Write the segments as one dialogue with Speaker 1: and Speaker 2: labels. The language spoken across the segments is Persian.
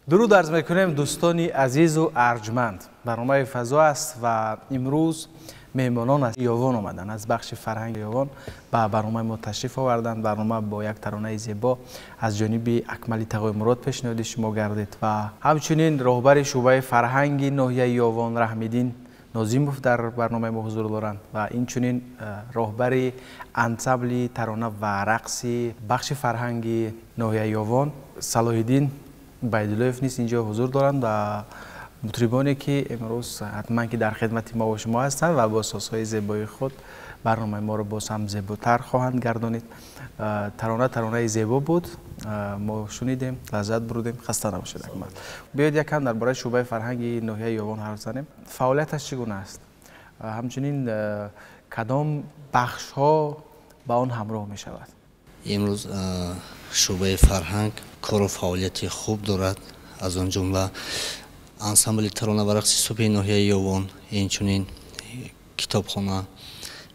Speaker 1: درود عرض میکنیم دوستانی عزیز و ارجمند. برنامه فضا است و امروز مهمانان از یاوان آمدن، از بخش فرهنگ یاوان به برنامه ما تشریف آوردند. برنامه با یک ترانه زیبا از جانب اکملی تقوی مراد پیشنهاد شما گردید و همچنین راهبر شعبه فرهنگ ناحیه یاوان رحم‌الدین نازیموف در برنامه ما حضور دارند و این چنین راهبر انسامبل ترانه و رقص بخش فرهنگی ناحیه یاوان صلاح الدین عبیداللهیف نیز اینجا حضور دارند و مطربانی که امروز حتما که در خدمت ما و شما هستند و با سازهای زیبای خود برنامه ما رو باز هم زیباتر خواهند گردانید. ترانه زیبا بود، ما شنیدیم، لذت بردیم. خسته نباشید اکمل. بیاید یکم درباره شعبه فرهنگی ناحیه یاوان حرف زنیم. فعالیتش چگونه است؟ همچنین کدام بخش ها با آن همراه می شود؟
Speaker 2: امروز شعبه فرهنگ کار و فعالیت خوب دارد. از آن جمله انسامبل ترانه و رقص صبح ناحیه یاوان، اینچنین کتابخانه،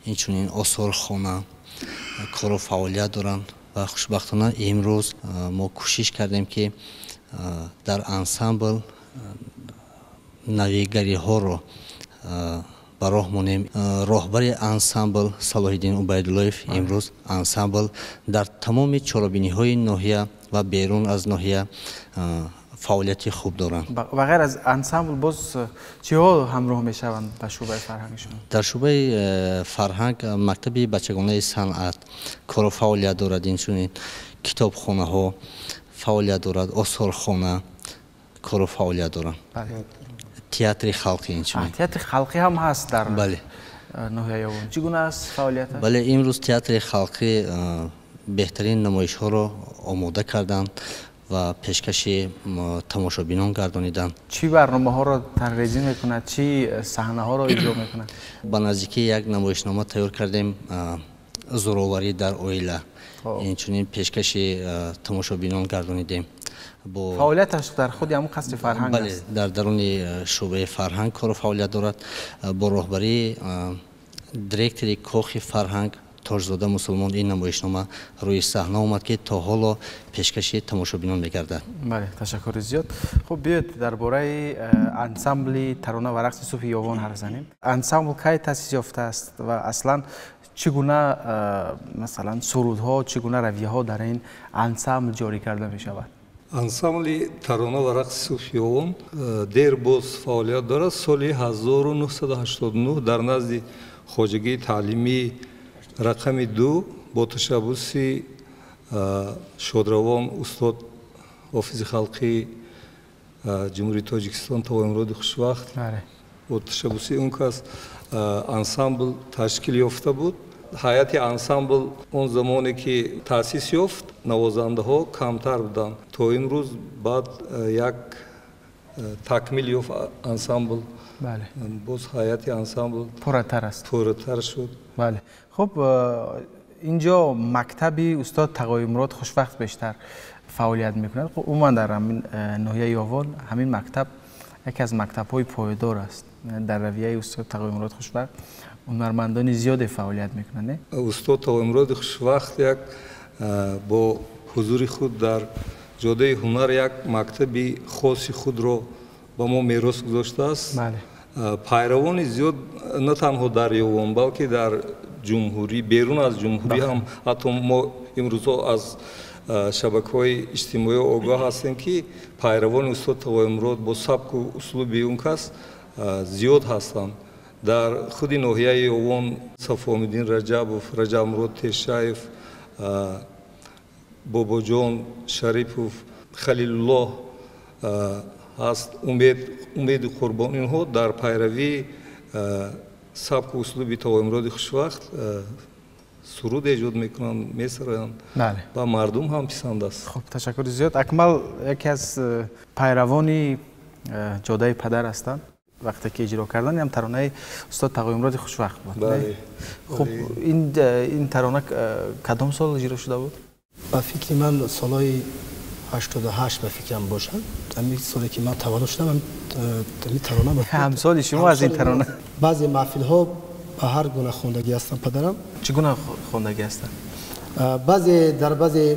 Speaker 2: اینچنین آثارخانه کار و فعالیت دارند و خوشبختانه امروز ما کوشش کردیم که در انسامبل نویگری ها رو به راه مانیم. راهبر انسامبل صلاح الدین عبیداللهیف امروز انسامبل در تمام چارابینی های ناحیه و بیرون از ناحیه فعالیت خوب دارند.
Speaker 1: و غیر از انسامبل باز چی‌ها همراه میشوند به شعبه فرهنگشون؟
Speaker 2: در شعبه فرهنگ مکتب بچگانه صنعت کار و فعالیت دارد، اینچنین کتابخانه ها فعالیت دارد، آثارخانه کار و فعالیت دارند. تئاتر خلقی اینچنین.
Speaker 1: تئاتر خلقی هم هست در
Speaker 2: بله.
Speaker 1: ناحیه یاوان. چگونه است فعالیتش؟
Speaker 2: بله، امروز تئاتر خلقی بهترین نمایش ها را آماده کردند و پیشکش تماشابینان گردانیدند.
Speaker 1: چی برنامه ها را طرحریزی میکند؟ چی صحنه ها را اجرا میکند؟
Speaker 2: با نزدیکی یک نمایشنامه تیار کردیم، زوراوری در اویله. اینچنین پیشکش تماشابینان گردانیدیم.
Speaker 1: فعالیتش در خود همون قصد فرهنگ
Speaker 2: است؟ بله، در درون شعبه فرهنگ کار و فعالیت دارد. با راهبری دیرکتور کاخ فرهنگ تاجزاده مسلمان این نمایشنامه روی صحنه آمد که تا حالا پیشکش تماشابینان می‌گردد.
Speaker 1: بله، تشکر زیاد. خب بیاید درباره انسامبل ترانه و رقص صبح یاوان حرف زنیم. انسامبل کی تأسیس یافته است و اصلا چگونه مثلا سرودها، چگونه رویه‌ها در این انسامبل جاری کرده می شود؟
Speaker 3: انسامبل ترانه و رقص صبح یاوان دیر باز فعالیت دارد. سال 1989 در نزد خواجگی تعلیمی رقم 2 با تشبث شادروان استاد حافظ خلقی جمهوری تاجیکستان تا امروز خوشوقت با تشبث اون کس انسامبل تشکیل یافته بود. هیئت انسامبل اون زمانی که تأسیس یافت نوازنده ها کمتر بودند. تا امروز بعد یک تکمیل یافت انسامبل.
Speaker 1: بله.
Speaker 3: باز هیئت انسامبل
Speaker 1: پرتر است.
Speaker 3: پرتر شد.
Speaker 1: بله. خب اینجا مکتب استاد تقای مراد خوشوقت بیشتر فعالیت میکنند. خب عموما در همین ناحیه یاوان همین مکتب یکی از مکتب‌های پایدار است. در رویه استاد تقای مراد خوشوقت هنرمندان زیاد فعالیت میکنند.
Speaker 3: استاد تقای مراد خوشوقت یک با حضور خود در جاده هنر یک مکتب خاص خود را با ما میراث گذاشته است.
Speaker 1: بله.
Speaker 3: پیروان زیاد نه تنها در یاوان بلکه در جمهوری، بیرون از جمهوری هم حتی ما امروزها از شبکه‌های اجتماعی آگاه هستیم که پیروان استاد تقای مراد با سبک و اسلوب اون کس زیاد هستند. در خود ناحیه یاوان صفوالدین رجبوف، رجب مراد تشایف، بابا جان شریفوف، خلیل الله هست، امید قربان، اینها در پیروی سبک و اسلوب تقای مراد خوشوقت سرود ایجاد میکنند، میسرایند و مردم هم پسند است.
Speaker 1: خب تشکر زیاد. اکمل یکی از پیروانی جاده پدر هستند. وقتی که اجرا کردن هم ترانه استاد تقای مراد خوشوقت بود.
Speaker 3: بله.
Speaker 1: خب این ترانه کدام سال اجرا شده بود؟
Speaker 4: با فکر من سالهای 88 به فکرم باشد. همین سالی که من تولد شدم همین ترانه بود.
Speaker 1: همسال شما از این ترانه؟
Speaker 4: بعضی محفل ها به هر گونه خواندگی هستن پدرم.
Speaker 1: چگونه خواندگی هستن؟
Speaker 4: بعضی در بعضی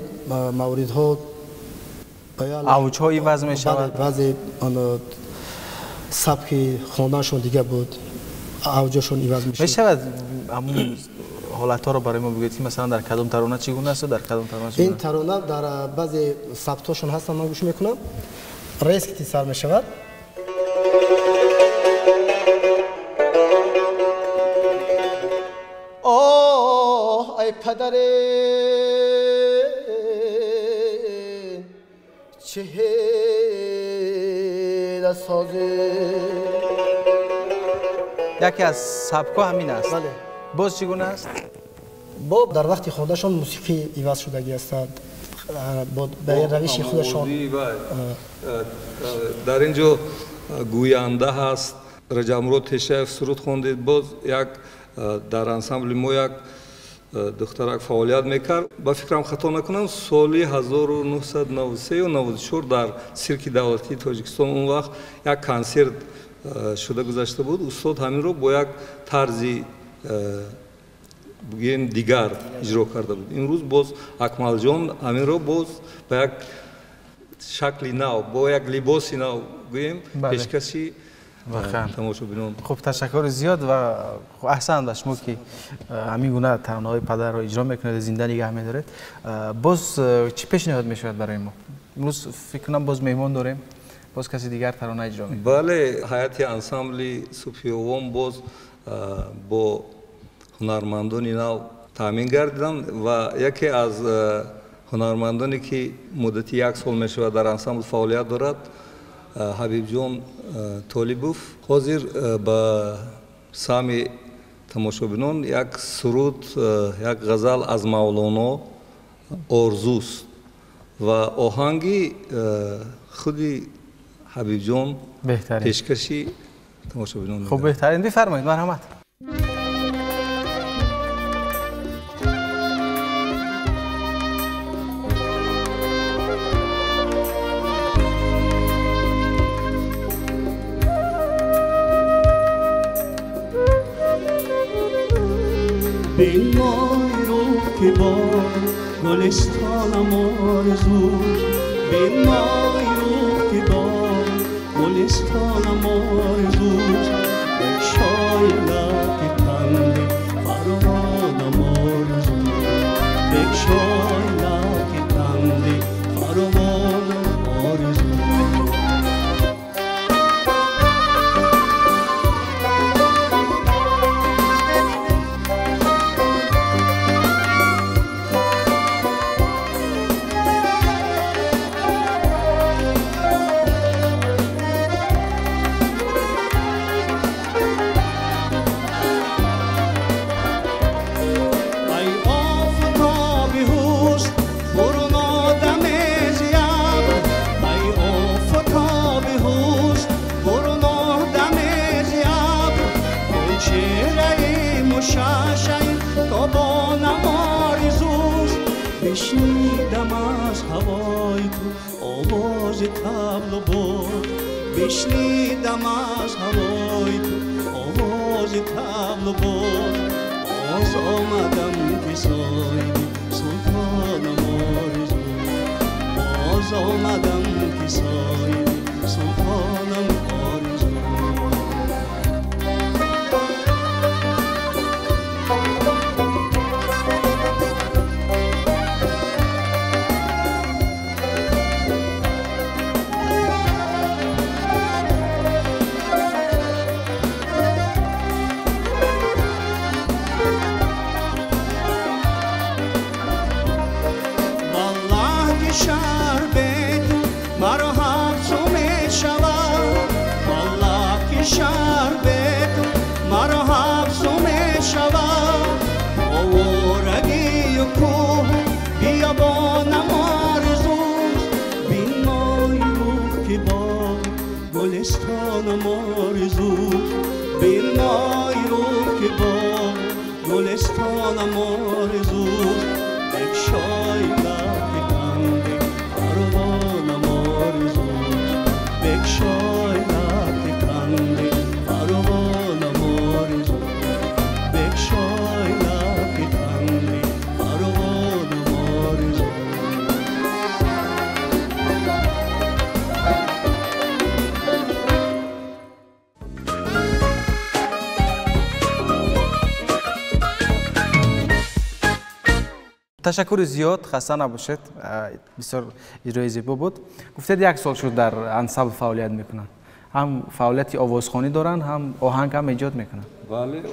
Speaker 4: مورد ها
Speaker 1: اوج های وضع می شود.
Speaker 4: بعضی سبک خواندنشون دیگه بود، اوجشون عوض میشه.
Speaker 1: می شود همون حالت ها رو برای ما بگید که مثلا در کدام ترانه چگونه است و در کدام ترانه چگونه؟
Speaker 4: این ترانه در بعضی ثبتاشون هستن، من گوش میکنم. رئیس که سر میشود پدر چهره سازه.
Speaker 1: یکی از سبکا همین است.
Speaker 4: بله.
Speaker 1: باز چگونه است؟
Speaker 4: با در وقتی خودشان موسیقی ایواز شدگی هستند به روش خودشان.
Speaker 3: در اینجا گوینده هست رجمرود تشیف سرود خوندید. باز یک در انسامبل ما یک دخترک فعالیت میکرد. با فکرم خطا نکنم سالی 1993 یا 94 در سیرک دولتی تاجیکستان اون وقت یک کنسرت شده گذاشته بود. استاد همین رو با یک طرزی بگیم دیگر اجرا کرده بود. امروز باز اکمل جان همین رو باز با یک شکلی نو با یک لباسی نو گوییم پیشکشی تماشابینان.
Speaker 1: خب تشکر زیاد و احسن به شما که همین گونه ترانه‌های پدر رو اجرا میکنید، زنده نگه می‌دارید. باز چی پیشنهاد میشود برای ما؟ امروز فکر کنم باز مهمان داریم، باز کسی دیگر ترانه اجرا میکنه.
Speaker 3: بله، هیئت انسامبل صوفیوان باز با هنرمندانی نو تامین گردیدم و یکی از هنرمندانی که مدتی یک سال میشود در انسامبل فعالیت دارد حبیب جان طالبوف حاضر به سامی تماشابینان یک سرود یک غزل از مولانا آرزوست و آهنگی خودی حبیب جان پیشکشی تماشابینان.
Speaker 1: خب بهترین بفرمایید. مرحمت.
Speaker 5: بین مای رو که با گلستانم آرزوست، بین مای رو که با گلستانم آرزوست، بکشای لک تنده فراوانم آرزوست، بکشای لک تنده فراوانم آرزوست. بشنیدم از هوای تو آواز طبل و باد، بشنیدم از هوای تو آواز طبل و باد، باز آمدم که سایدی سلطانم آرزو، باز آمدم که سایدی سلطانم آرزو. گلستانم آرزوست، بین مای رو که با گلستانم آرزوست، بکشای لک تنده فراوانم آرزوست، بکشای لک تنده فراوانم آرزوست، بکشای لک تنده فراوانم آرزوست.
Speaker 1: تشکر زیاد، خسته نباشید، بسیار اجرای زیبا بود. گفتید یک سال شد در انسامبل فعالیت میکنن، هم فعالیت آوازخوانی دارن هم آهنگ هم ایجاد میکنن.
Speaker 3: بله،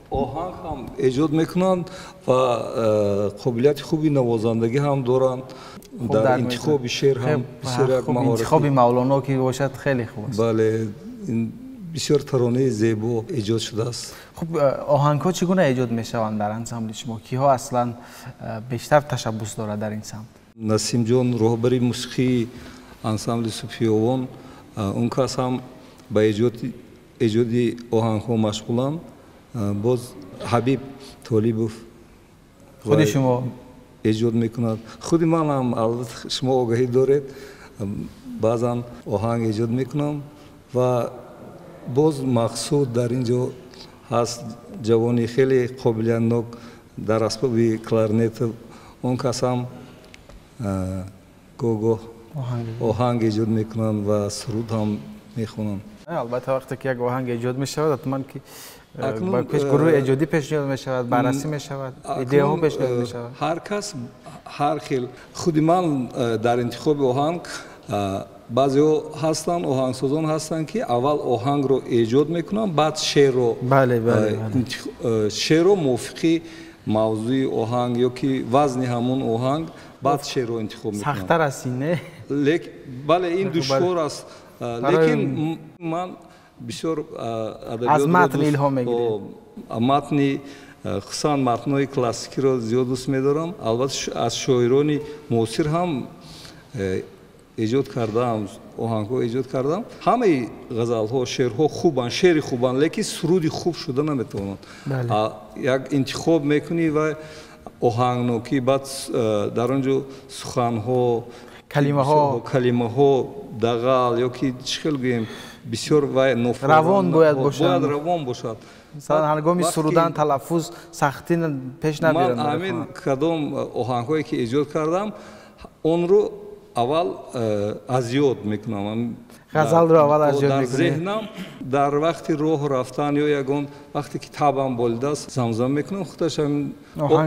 Speaker 3: آهنگ هم ایجاد میکنند و قابلیت خوبی نوازندگی هم دارند. در انتخاب شعر هم بسیار یک مهارت.
Speaker 1: انتخاب مولانا که باشد خیلی خوب است.
Speaker 3: بله، این بسیار ترانه زیبا ایجاد شده است.
Speaker 1: خب آهنگ ها چگونه ایجاد میشوند در انسامبل شما؟ کیها اصلا بیشتر تشبس دارد در این سمت؟
Speaker 3: نسیم جان راهبری موسیقی انسامبل صوفیاوان، اون کس هم به ایجاد آهنگ ها مشغولند. باز حبیب طالبوف
Speaker 1: خود شما
Speaker 3: ایجاد میکند. خود من هم البته شما آگاهی دارید بعضا آهنگ ایجاد میکنم و باز مقصود در اینجا هست جوانی خیلی قابلیتناک در اسباب کلارنت، اون کس هم گوگو آهنگ ایجاد میکنن و سرود هم میخونن.
Speaker 1: البته وقتی که یک آهنگ ایجاد میشود حتما که با گروه ایجادی پیشنهاد میشود، بررسی میشود، ایده ها پیشنهاد میشود.
Speaker 3: هر کس هر خیل. خود من در انتخاب آهنگ بعضی هستن آهنگسازان هستن که اول آهنگ رو ایجاد میکنن بعد شعر رو شعر رو موافقی موضوع آهنگ یا که وزن همون آهنگ بعد شعر رو انتخاب میکنن.
Speaker 1: سخت‌تر است نه؟
Speaker 3: بله این دشوار است، لیکن من بسیار
Speaker 1: از متن الهام میگیرم.
Speaker 3: متن خصوصا متن‌های کلاسیکی رو زیاد دوست می‌دارم. البته از شاعران معاصر هم ایجاد کردم، آهنگ‌ها ایجاد کردم. همه غزل‌ها، شعرها خوبن، شعر خوبن، لیکن سرود خوب شده نمی‌تونن. یک انتخاب می‌کنی و آهنگ‌نوکی بعد در اونجا سخن‌ها، کلمه‌ها دغل یا که چخیل گویم بسیار و
Speaker 1: روان باید
Speaker 3: باشد.
Speaker 1: مثلا هنگامی سرودن تلفظ سختی پیش نمیرن.
Speaker 3: من همین کدام آهنگ‌هایی که ایجاد کردم اون رو اول از یاد میکنم.
Speaker 1: غزل رو اول از یاد
Speaker 3: در
Speaker 1: میکنم.
Speaker 3: ذهنم در وقت راه رفتن یا یگان وقتی که تابم بریده است زمزمه میکنم. خودش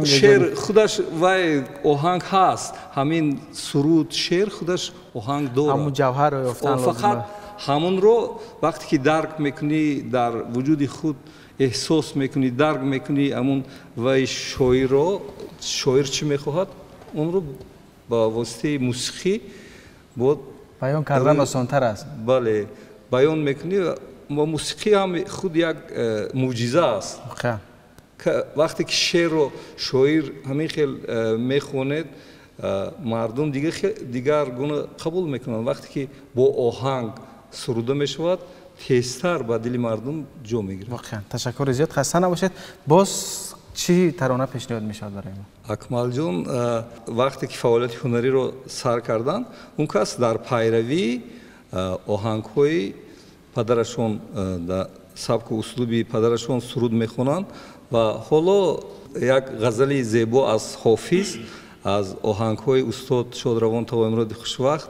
Speaker 3: شعر خودش و آهنگ هست، همین سرود شعر خودش آهنگ داره.
Speaker 1: همون جوهر رو یافتن
Speaker 3: فقط همون رو وقتی که درک میکنی در وجود خود احساس میکنی، درک میکنی همون و شاعر چی میخواهد اون رو با واسطه موسیقی بود
Speaker 1: بیان کردن آسان‌تر است.
Speaker 3: بله بیان میکنی و موسیقی هم خود یک معجزه است. که وقتی که شعر و شاعر همین خیل میخوند مردم دیگر گونه قبول میکنن. وقتی که با آهنگ سروده میشود تیزتر به دل مردم جا میگیره.
Speaker 1: واقعا تشکر زیاد، خسته نباشید. باز چی ترانه پیشنهاد میشود برای ما؟
Speaker 3: اکمل جان وقتی که فعالیت هنری رو سر کردن اون کس در پیروی آهنگ های پدرشون در سبک و اسلوبی پدرشون سرود میخونن و حالا یک غزل زیبا از حافظ از آهنگ های استاد شادروان تا امروز خوشوقت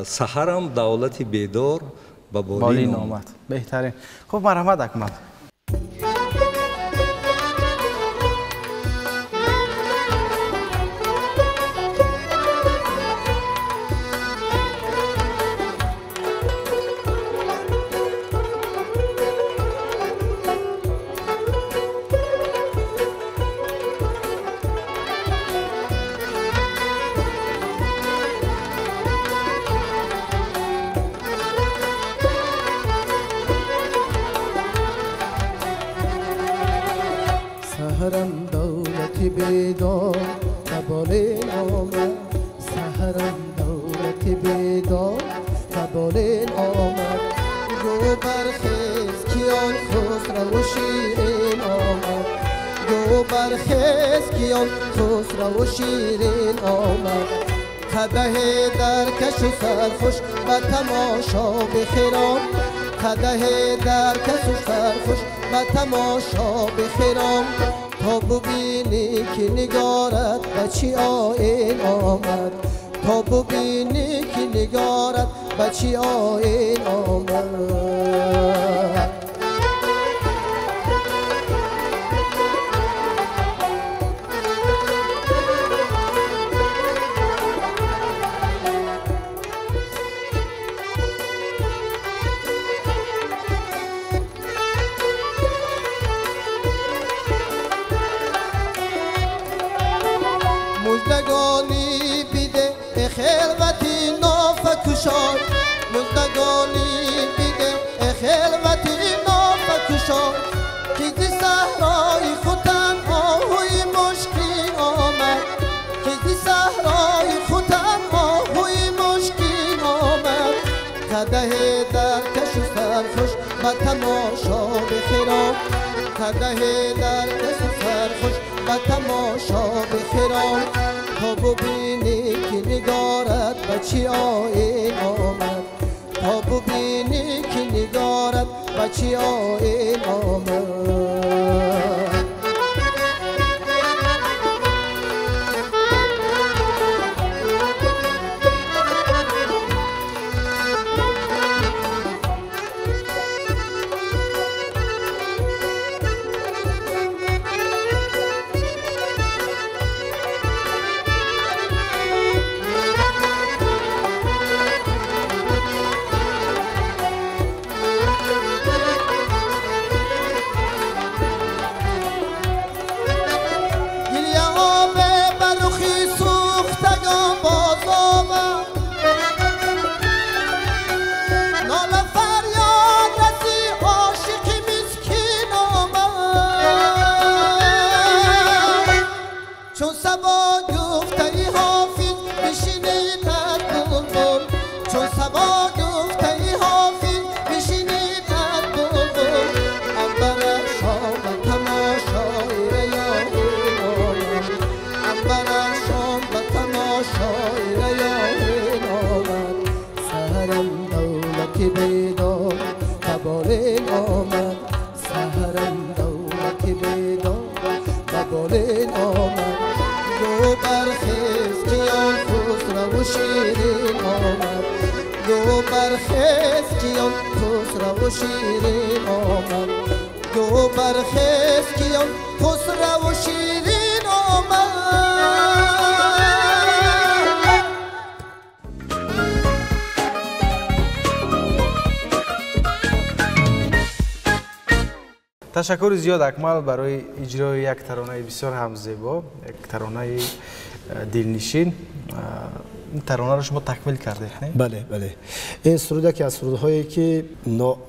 Speaker 3: سحرم دولت بیدار به بالین آمد.
Speaker 1: بهترین. خب مرحمت اکمل.
Speaker 6: سحرم دولت بیدار به بالین آمد، سحرم دولت بیدار به بالین آمد. گو برخیز کیان خسرو و شیرین آمد، گو برخیز کیان خسرو و شیرین آمد. قدح در کش و سرخوش به تماشا بخیرام، قدح در کش و سرخوش به تماشا بخیرام. تا ببینی که نگارت به چی آیین آمد، تا ببینی که نگارت به چی آیین آمد. و تماشا بخرام قده در دست سرخوش و تماشا بخرام تا ببینی که نگارت بچی آین آمد تا ببینی که نگارت بچی آین آمد شیرین آمد گو برخیز کیان خسرو و شیرین آمد
Speaker 1: تشکر زیاد اکمل برای اجرای یک ترانه بسیار هم زیبا یک ترانه دلنشین این ترانه رو شما تکمیل کردید نه؟
Speaker 4: بله بله این سرود که از سرودهایی که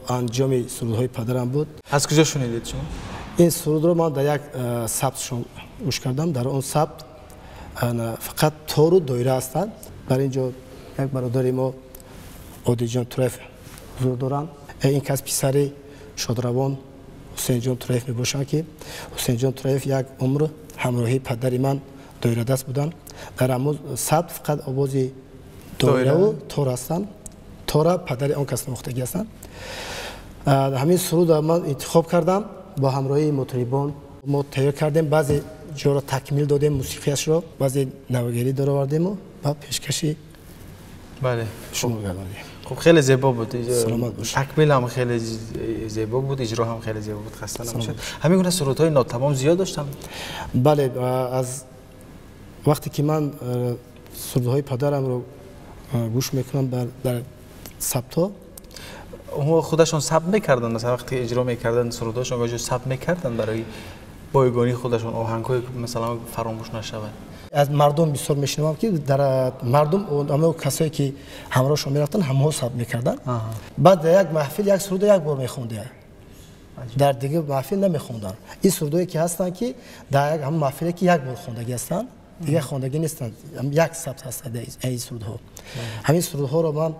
Speaker 4: انجام سرودهای پدرم بود.
Speaker 1: از کجا شنیدید شما؟
Speaker 4: این سرود رو من در یک ثبت گوش کردم. در اون ثبت فقط تار و دایره هستند. برای اینجا یک برادر ما عادی جان طرف حضور دارن. این کس پسر شادروان حسین جان طرف می باشند که حسین جان طرف یک عمر همراهی پدر من دایره دست بودن. در امروز ثبت فقط آواز دایره و تار هستند. تار پدر آن کس نواختگی هستند. همین سرود من انتخاب کردم با همراهی مطربان ما تهیه کردیم. بعضی جا را تکمیل دادیم موسیقیش را، بعضی نوگری در آوردیم و بعد پیشکشی
Speaker 1: بله
Speaker 4: شما کردیم.
Speaker 1: خب خیلی زیبا بود.
Speaker 4: سلامت باشید.
Speaker 1: تکمیل هم خیلی زیبا بود، اجرا هم خیلی زیبا بود. خسته نباشید. همین گونه سرودهای ناتمام زیاد داشتم.
Speaker 4: بله از وقتی که من سرودهای پدرم رو گوش میکنم در ثبت‌ها
Speaker 1: خودشون ثبت میکردن. مثلا وقتی اجرا میکردن سروداشون گاهی ثبت میکردن برای بایگانی خودشون آهنگ‌های مثلا فراموش نشود.
Speaker 4: از مردم بسیار میشنوم که در مردم اون کسایی که همراهشون میرفتن همه ثبت میکردن. بعد در یک محفل یک سرود یک بار میخونده، در دیگه محفل نمیخوندن. این سرودایی که هستن که در یک هم محفلی که یک بار خوندگی هستن، دیگه خوندگی نیستن، یک ثبت هست در این سرودها. همین سرودها رو من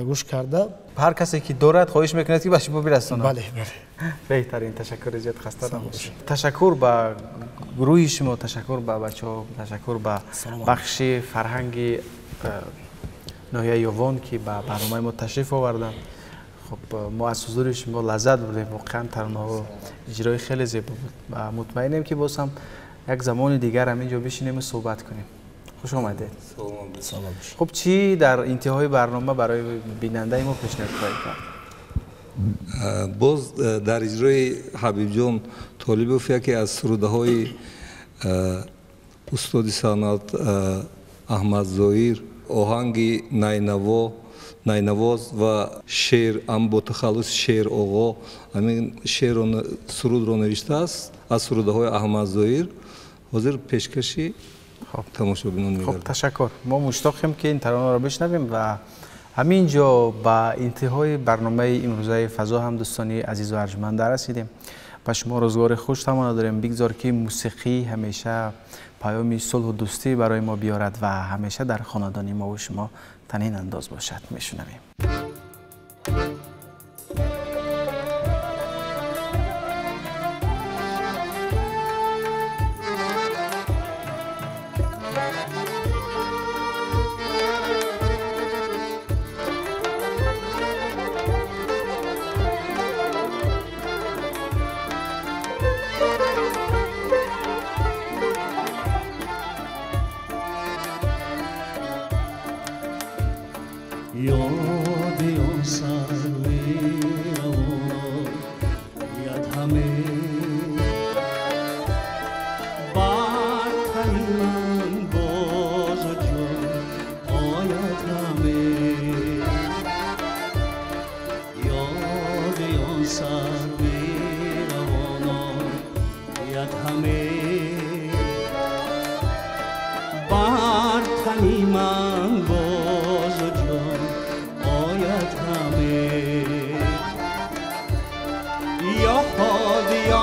Speaker 4: گوش کرده.
Speaker 1: هر کسی که دارد خواهش میکنه که باشه برسونه.
Speaker 4: بله بله.
Speaker 1: بهترین. تشکر زیاد. خسته نباشید. تشکر به گروه شما، تشکر به بچه‌ها، تشکر به بخش فرهنگ ناحیه یوان که به برنامه ما تشریف آوردن. خب ما از حضور شما لذت بردیم. واقعا ترانه‌ها اجرای خیلی زیبا بود و مطمئنم که باز هم یک زمان دیگر همینجا بشینیم و صحبت کنیم. خوش آمدید.
Speaker 4: سلام باشید.
Speaker 1: خب چی در انتهای برنامه برای بیننده ما پیشنهاد خواهید کرد؟
Speaker 3: باز در اجرای حبیب جان طالبوف یکی از سروده‌های استاد صنعت احمد ظاهر آهنگ نینواز و شعر ام با تخلص شعر آقا همین شعر سرود رو نوشته است از سروده‌های احمد ظاهر. حاضر پیشکشی تماشابینان می‌گردم.
Speaker 1: خب تشکر. ما مشتاقیم که این ترانه رو بشنویم و همینجا به انتهای برنامه امروزه فضا هم دوستانی عزیز و ارجمند رسیدیم. و شما روزگار خوش تمنا داریم. بگذار که موسیقی همیشه پیام صلح و دوستی برای ما بیارد و همیشه در خاندانی ما و شما تنین انداز باشد. میشنویم.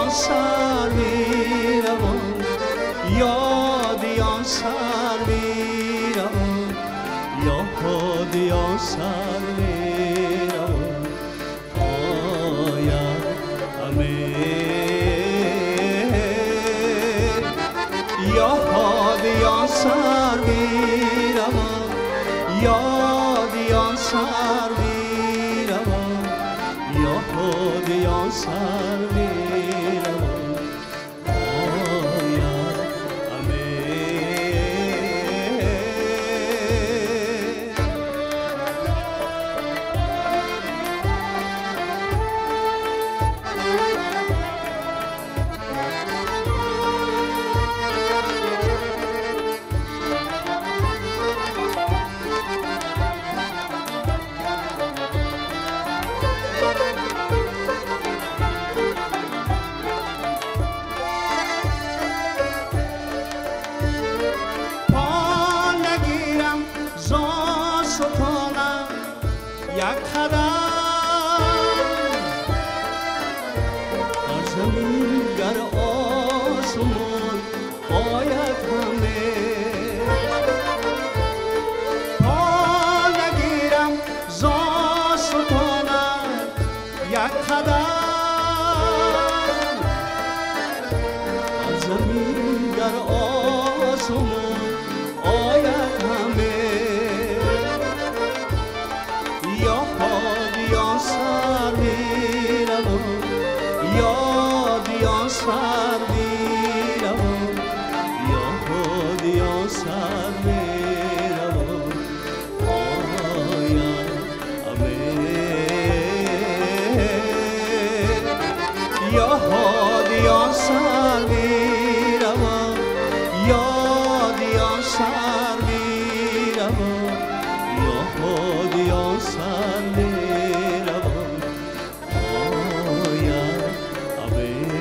Speaker 5: آن سر میروم یاد آن سر میروم یاد آن سر میروم آید همه یاد آن سر میروم یاد آن سر میروم یاد آن سر میروم آید همه یک قدم در زمین گر آسمان آید همه پا نگیرم زا ستانم یک قدم در زمین گر آسمان آید همه یاد آن سر میروم یاد آن سر میروم یاد آن سر میروم آید همه یاد آن سر میروم یاد آن سر میروم یاد آن سر میروم آید همه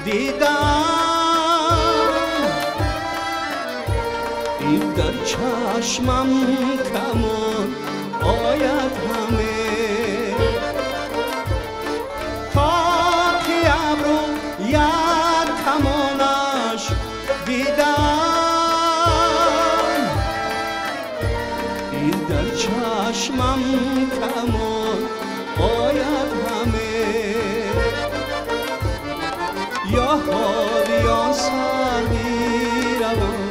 Speaker 5: دیدم این در چشمم کمان آید همه تا که ابرو یک کمانش دیدم این در چشمم کمان آید همه یاد آن سر میروم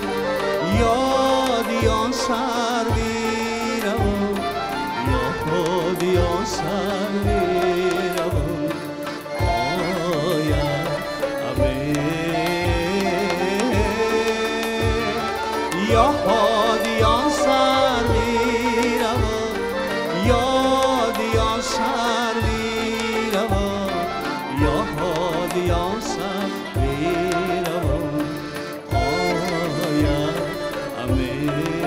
Speaker 5: یاد آن سر میروم یاد آن سر میروم آید همه یاد آن سر میروم یاد آن سر میروم یاد آن سر میروم آید همه